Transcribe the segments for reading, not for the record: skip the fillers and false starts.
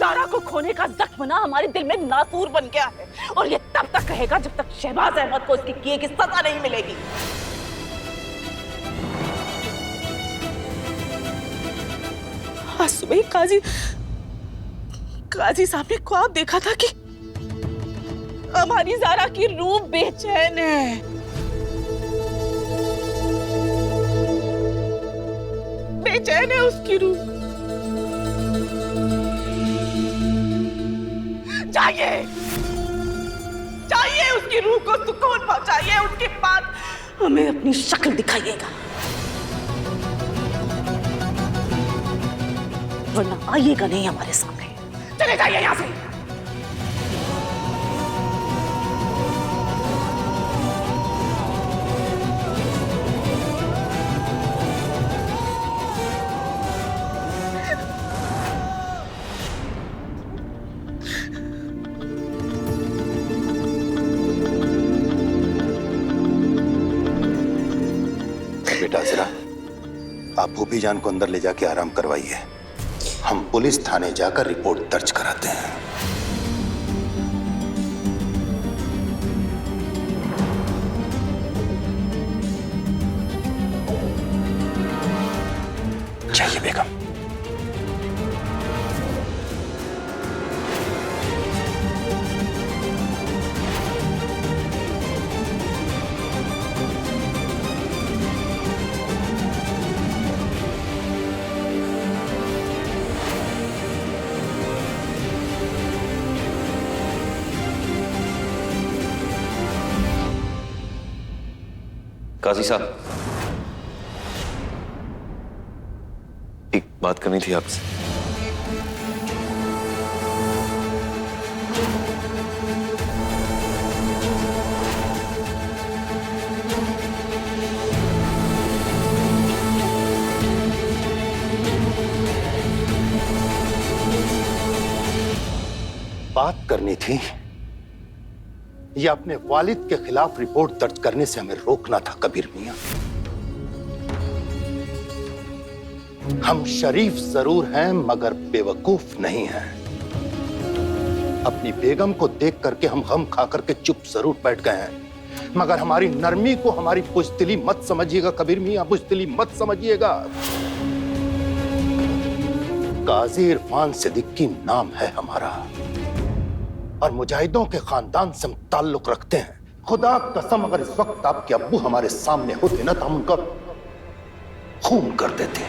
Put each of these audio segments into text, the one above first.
Zara को खोने का जख्म ना हमारे दिल में नासूर बन गया है, और ये तब तक रहेगा जब तक शहबाज अहमद को इसके किए की सजा नहीं मिलेगी। आज सुबह काजी साहब ने ख्वाब देखा था कि हमारी जारा की रूह बेचैन है। बेचैन है उसकी रूह। चाहिए उसकी रूह को सुकून पहुंचाइए, उसके बाद हमें अपनी शक्ल दिखाइएगा, वरना आइएगा नहीं हमारे सामने। चले जाइए यहां से। बेटा जरा आप भूपी जान को अंदर ले जाके आराम करवाइए, हम पुलिस थाने जाकर रिपोर्ट दर्ज कराते हैं। चाहिए बेगम। काजी साहब, एक बात करनी थी आपसे। बात करनी थी या अपने वालिद के खिलाफ रिपोर्ट दर्ज करने से हमें रोकना था कबीर मियां। हम शरीफ जरूर हैं मगर बेवकूफ नहीं हैं। अपनी बेगम को देख करके हम गम खा करके चुप जरूर बैठ गए हैं, मगर हमारी नरमी को हमारी बुज़दिली मत समझिएगा कबीर मियां, बुज़दिली मत समझिएगा। काजी इरफान सिद्दीकी नाम है हमारा और मुजाहिदों के खानदान से हम ताल्लुक रखते हैं। खुदा कसम अगर इस वक्त आपके अब्बू हमारे सामने होते ना तो हम उनका खून कर देते।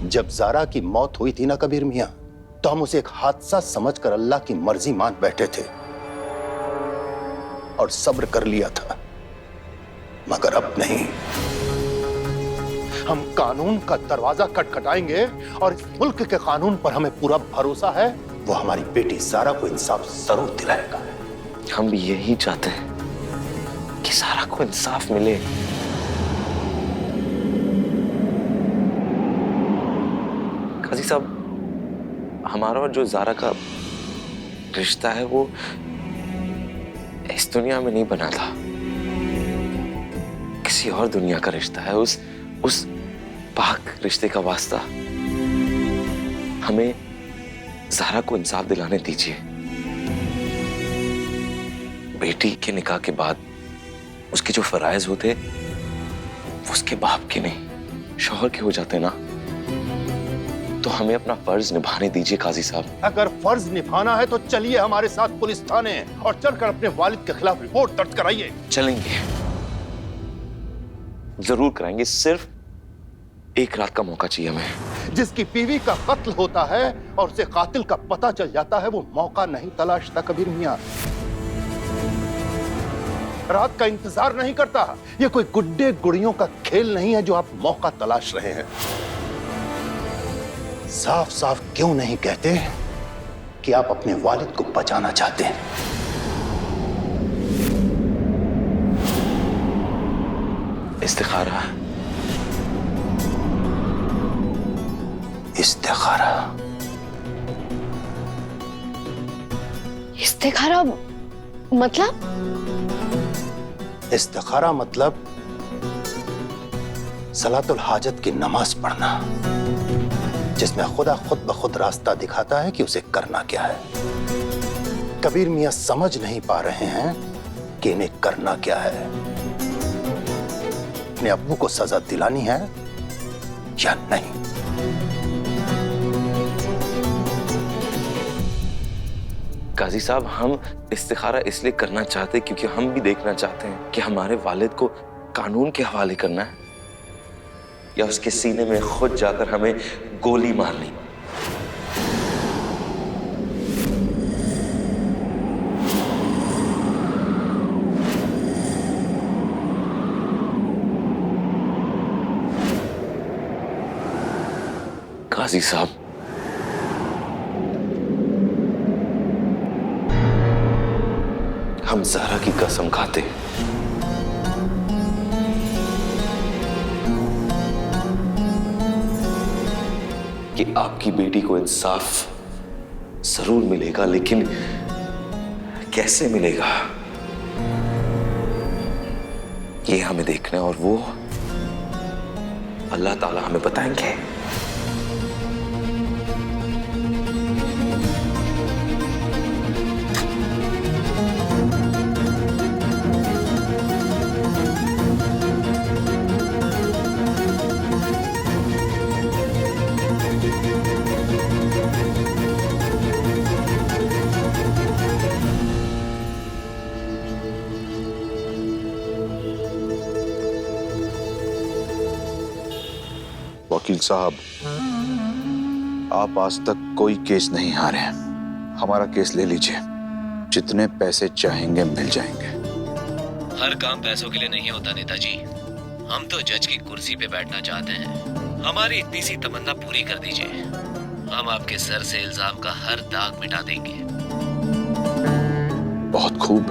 जब जारा की मौत हुई थी ना कबीर मियां, तो हम उसे एक हादसा समझकर अल्लाह की मर्जी मान बैठे थे और सब्र कर लिया था, मगर अब नहीं। हम कानून का दरवाजा खटखटाएंगे और इस मुल्क के कानून पर हमें पूरा भरोसा है, वो हमारी बेटी सारा को इंसाफ जरूर दिलाएगा। हम भी यही चाहते हैं कि सारा को इंसाफ मिले। काजी साहब, हमारा और जो जारा का रिश्ता है वो इस दुनिया में नहीं बना था, किसी और दुनिया का रिश्ता है। उस पाक रिश्ते का वास्ता हमें ज़हरा को इंसाफ दिलाने दीजिए। बेटी के निकाह के बाद उसके जो फराइज होते वो उसके बाप के नहीं शौहर के हो जाते ना, तो हमें अपना फर्ज निभाने दीजिए काजी साहब। अगर फर्ज निभाना है तो चलिए हमारे साथ पुलिस थाने और चलकर अपने वालिद के खिलाफ रिपोर्ट दर्ज कराइए। चलेंगे, जरूर कराएंगे, सिर्फ एक रात का मौका चाहिए हमें। जिसकी बीवी का कत्ल होता है और उसे कातिल का पता चल जाता है, वो मौका नहीं तलाशता कबीर मियां, रात का इंतजार नहीं करता। ये कोई गुड्डे गुड़ियों का खेल नहीं है जो आप मौका तलाश रहे हैं। साफ साफ क्यों नहीं कहते कि आप अपने वालिद को बचाना चाहते हैं? इस्तिखारा। इस्तिखारा? इस्तिखारा मतलब? इस्तिखारा मतलब सलातुल हाजत की नमाज पढ़ना, जिसमें खुदा खुद ब खुद रास्ता दिखाता है कि उसे करना क्या है। कबीर मियां समझ नहीं पा रहे हैं कि इन्हें करना क्या है। अपने अब्बू को सजा दिलानी है या नहीं। काजी साहब, हम इस्तिखारा इसलिए करना चाहते क्योंकि हम भी देखना चाहते हैं कि हमारे वालिद को कानून के हवाले करना है या उसके सीने में खुद जाकर हमें गोली मारनी। काजी साहब, हम ज़हरा की कसम खाते कि आपकी बेटी को इंसाफ जरूर मिलेगा, लेकिन कैसे मिलेगा ये हमें देखना है और वो अल्लाह ताला हमें बताएंगे। वकील साहब, आप आज तक कोई केस नहीं हारे हैं। हमारा केस ले लीजिए, जितने पैसे चाहेंगे मिल जाएंगे। हर काम पैसों के लिए नहीं होता नेताजी। हम तो जज की कुर्सी पे बैठना चाहते हैं। हमारी इतनी सी तमन्ना पूरी कर दीजिए, हम आपके सर से इल्जाम का हर दाग मिटा देंगे। बहुत खूब।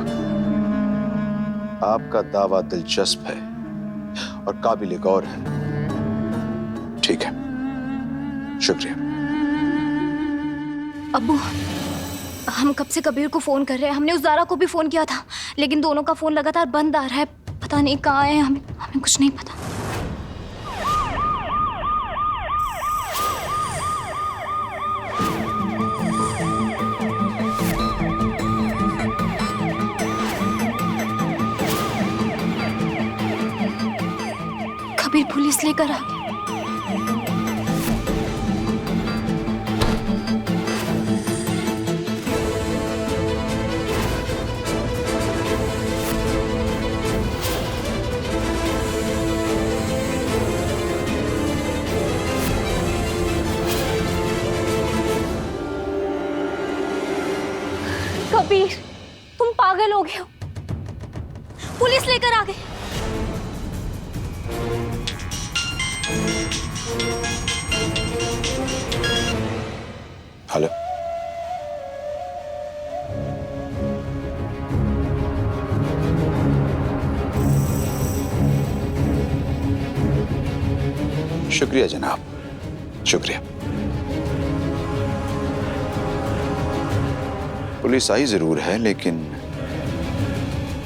आपका दावा दिलचस्प है और काबिल गौर है। ठीक है, शुक्रिया। अब्बू, हम कब से कबीर को फोन कर रहे हैं। हमने उस ज़ारा को भी फोन किया था, लेकिन दोनों का फोन लगातार बंद आ रहा है। पता नहीं कहाँ है, हमें कुछ नहीं पता। कबीर पुलिस लेकर आ गया। कबीर, तुम पागल हो गए हो। पुलिस लेकर आ गए। हेलो, शुक्रिया जनाब, शुक्रिया। पुलिस आई जरूर है, लेकिन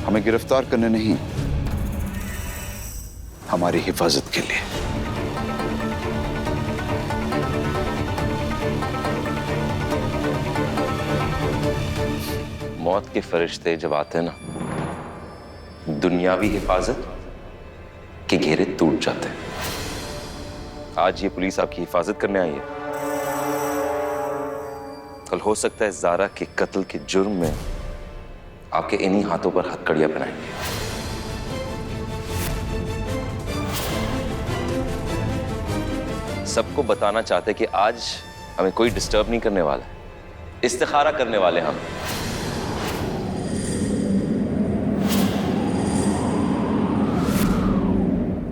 हमें गिरफ्तार करने नहीं, हमारी हिफाजत के लिए। मौत के फरिश्ते जब आते हैं ना, दुनियावी हिफाजत के घेरे टूट जाते हैं। आज ये पुलिस आपकी हिफाजत करने आई है, कल हो सकता है ज़ारा के कत्ल के जुर्म में आपके इन्हीं हाथों पर हथकड़ियां बनाएंगे। सबको बताना चाहते कि आज हमें कोई डिस्टर्ब नहीं करने वाला है, इस्तिखारा करने वाले हम।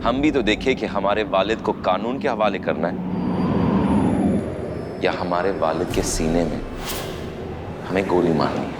हम भी तो देखिए कि हमारे वालिद को कानून के हवाले करना है या हमारे वालिद के सीने में हमें गोली मारनी है।